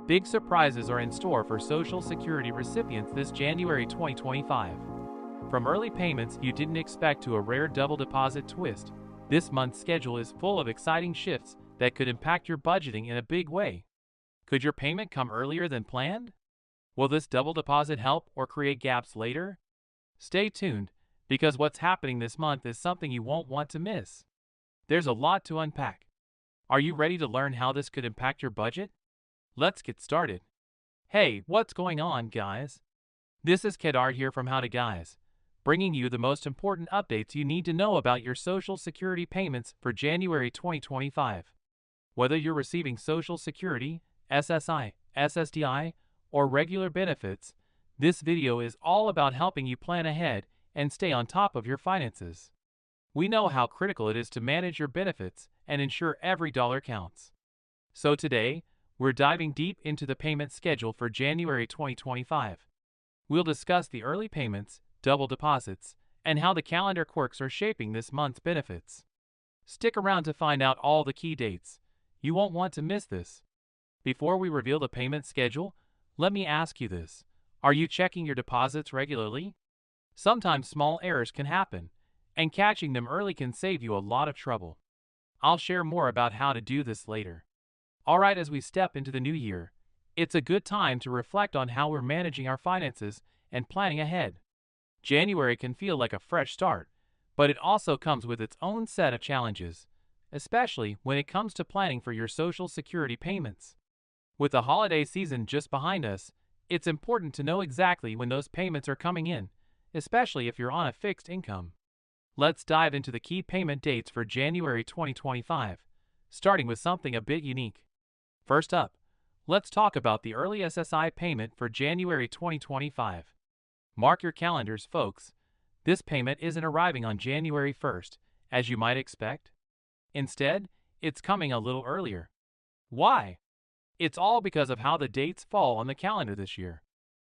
Big surprises are in store for Social Security recipients this January 2025. From early payments you didn't expect to a rare double deposit twist, this month's schedule is full of exciting shifts that could impact your budgeting in a big way. Could your payment come earlier than planned? Will this double deposit help or create gaps later? Stay tuned, because what's happening this month is something you won't want to miss. There's a lot to unpack. Are you ready to learn how this could impact your budget? Let's get started. Hey, what's going on, guys? This is Kedar here from How to Guys, bringing you the most important updates you need to know about your Social Security payments for January 2025. Whether you're receiving Social Security, SSI, SSDI, or regular benefits, this video is all about helping you plan ahead and stay on top of your finances. We know how critical it is to manage your benefits and ensure every dollar counts. So today, we're diving deep into the payment schedule for January 2025. We'll discuss the early payments, double deposits, and how the calendar quirks are shaping this month's benefits. Stick around to find out all the key dates. You won't want to miss this. Before we reveal the payment schedule, let me ask you this. Are you checking your deposits regularly? Sometimes small errors can happen, and catching them early can save you a lot of trouble. I'll share more about how to do this later. Alright, as we step into the new year, it's a good time to reflect on how we're managing our finances and planning ahead. January can feel like a fresh start, but it also comes with its own set of challenges, especially when it comes to planning for your Social Security payments. With the holiday season just behind us, it's important to know exactly when those payments are coming in, especially if you're on a fixed income. Let's dive into the key payment dates for January 2025, starting with something a bit unique. First up, let's talk about the early SSI payment for January 2025. Mark your calendars, folks. This payment isn't arriving on January 1st, as you might expect. Instead, it's coming a little earlier. Why? It's all because of how the dates fall on the calendar this year.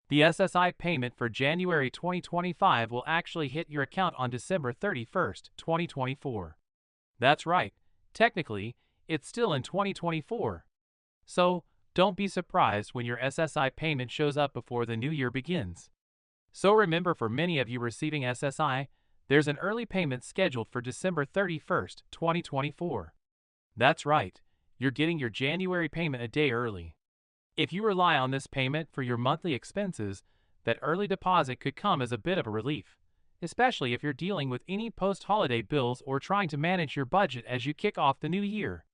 The SSI payment for January 2025 will actually hit your account on December 31st, 2024. That's right, technically, it's still in 2024. So, don't be surprised when your SSI payment shows up before the new year begins. So remember, for many of you receiving SSI, there's an early payment scheduled for December 31st, 2024. That's right, you're getting your January payment a day early. If you rely on this payment for your monthly expenses, that early deposit could come as a bit of a relief, especially if you're dealing with any post-holiday bills or trying to manage your budget as you kick off the new year.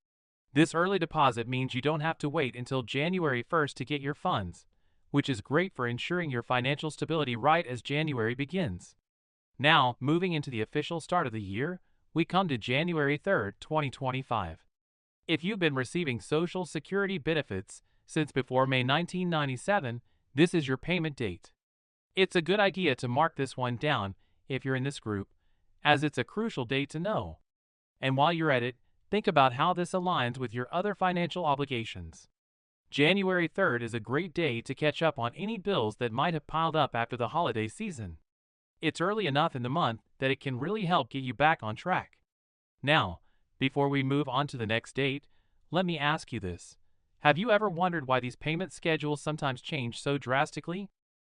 This early deposit means you don't have to wait until January 1st to get your funds, which is great for ensuring your financial stability right as January begins. Now, moving into the official start of the year, we come to January 3rd, 2025. If you've been receiving Social Security benefits since before May 1997, this is your payment date. It's a good idea to mark this one down if you're in this group, as it's a crucial date to know. And while you're at it, think about how this aligns with your other financial obligations. January 3rd is a great day to catch up on any bills that might have piled up after the holiday season. It's early enough in the month that it can really help get you back on track. Now, before we move on to the next date, let me ask you this. Have you ever wondered why these payment schedules sometimes change so drastically?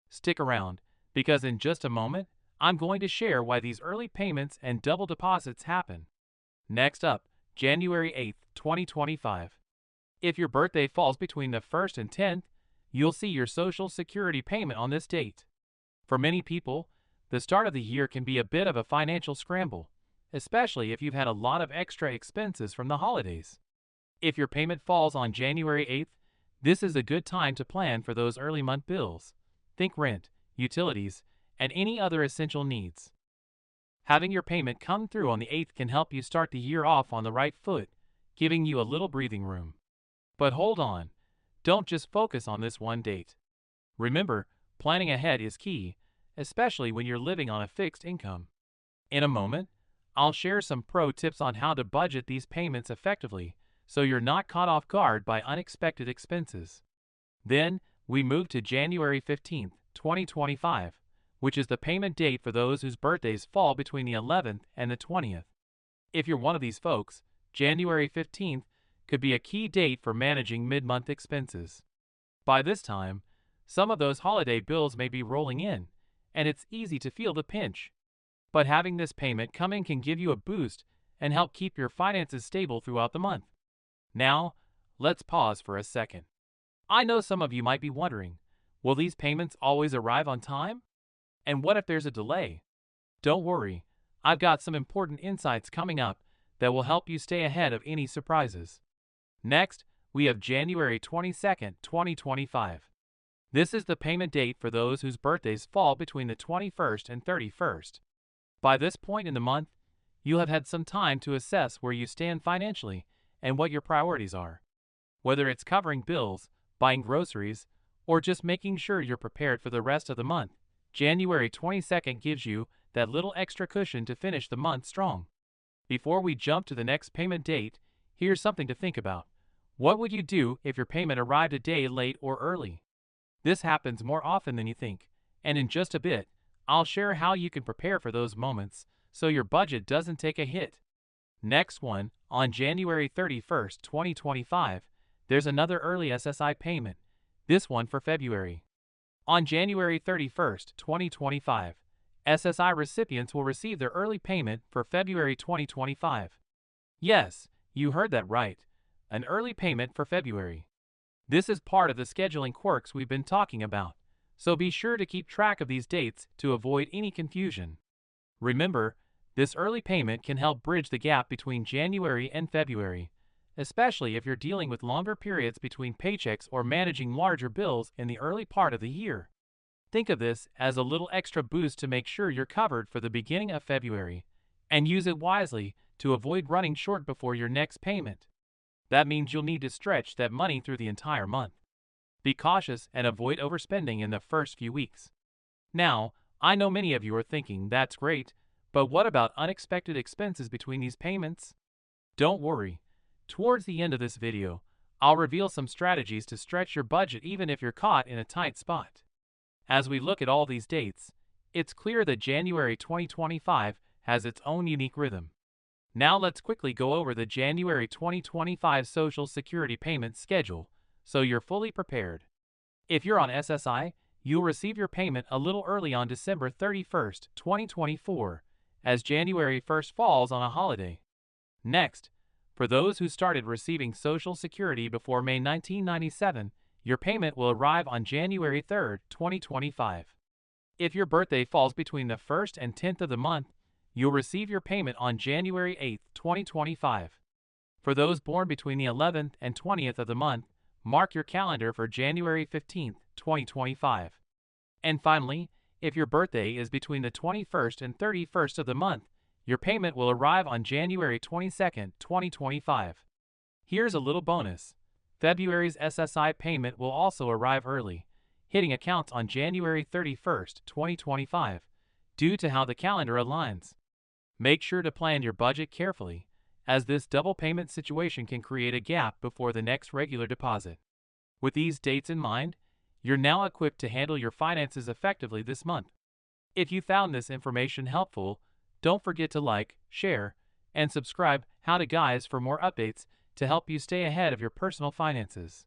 Stick around, because in just a moment, I'm going to share why these early payments and double deposits happen. Next up, January 8th, 2025. If your birthday falls between the 1st and 10th, you'll see your Social Security payment on this date. For many people, the start of the year can be a bit of a financial scramble, especially if you've had a lot of extra expenses from the holidays. If your payment falls on January 8th, this is a good time to plan for those early month bills. Think rent, utilities, and any other essential needs. Having your payment come through on the 8th can help you start the year off on the right foot, giving you a little breathing room. But hold on, don't just focus on this one date. Remember, planning ahead is key, especially when you're living on a fixed income. In a moment, I'll share some pro tips on how to budget these payments effectively, so you're not caught off guard by unexpected expenses. Then, we move to January 15th, 2025, which is the payment date for those whose birthdays fall between the 11th and the 20th. If you're one of these folks, January 15th could be a key date for managing mid-month expenses. By this time, some of those holiday bills may be rolling in, and it's easy to feel the pinch. But having this payment come in can give you a boost and help keep your finances stable throughout the month. Now, let's pause for a second. I know some of you might be wondering, will these payments always arrive on time? And what if there's a delay? Don't worry, I've got some important insights coming up that will help you stay ahead of any surprises. Next, we have January 22nd, 2025. This is the payment date for those whose birthdays fall between the 21st and 31st. By this point in the month, you'll have had some time to assess where you stand financially and what your priorities are. Whether it's covering bills, buying groceries, or just making sure you're prepared for the rest of the month, January 22nd gives you that little extra cushion to finish the month strong. Before we jump to the next payment date, here's something to think about. What would you do if your payment arrived a day late or early? This happens more often than you think, and in just a bit, I'll share how you can prepare for those moments so your budget doesn't take a hit. Next one, on January 31st, 2025, there's another early SSI payment, this one for February. On January 31st, 2025, SSI recipients will receive their early payment for February 2025. Yes, you heard that right, an early payment for February. This is part of the scheduling quirks we've been talking about, so be sure to keep track of these dates to avoid any confusion. Remember, this early payment can help bridge the gap between January and February, especially if you're dealing with longer periods between paychecks or managing larger bills in the early part of the year. Think of this as a little extra boost to make sure you're covered for the beginning of February, and use it wisely to avoid running short before your next payment. That means you'll need to stretch that money through the entire month. Be cautious and avoid overspending in the first few weeks. Now, I know many of you are thinking, that's great, but what about unexpected expenses between these payments? Don't worry. Towards the end of this video, I'll reveal some strategies to stretch your budget even if you're caught in a tight spot. As we look at all these dates, it's clear that January 2025 has its own unique rhythm. Now let's quickly go over the January 2025 Social Security payment schedule so you're fully prepared. If you're on SSI, you'll receive your payment a little early on December 31st, 2024, as January 1st falls on a holiday. Next, for those who started receiving Social Security before May 1997, your payment will arrive on January 3rd, 2025. If your birthday falls between the 1st and 10th of the month, you'll receive your payment on January 8th, 2025. For those born between the 11th and 20th of the month, mark your calendar for January 15th, 2025. And finally, if your birthday is between the 21st and 31st of the month, your payment will arrive on January 22nd, 2025. Here's a little bonus. February's SSI payment will also arrive early, hitting accounts on January 31st, 2025, due to how the calendar aligns. Make sure to plan your budget carefully, as this double payment situation can create a gap before the next regular deposit. With these dates in mind, you're now equipped to handle your finances effectively this month. If you found this information helpful, don't forget to like, share, and subscribe How to Guys for more updates to help you stay ahead of your personal finances.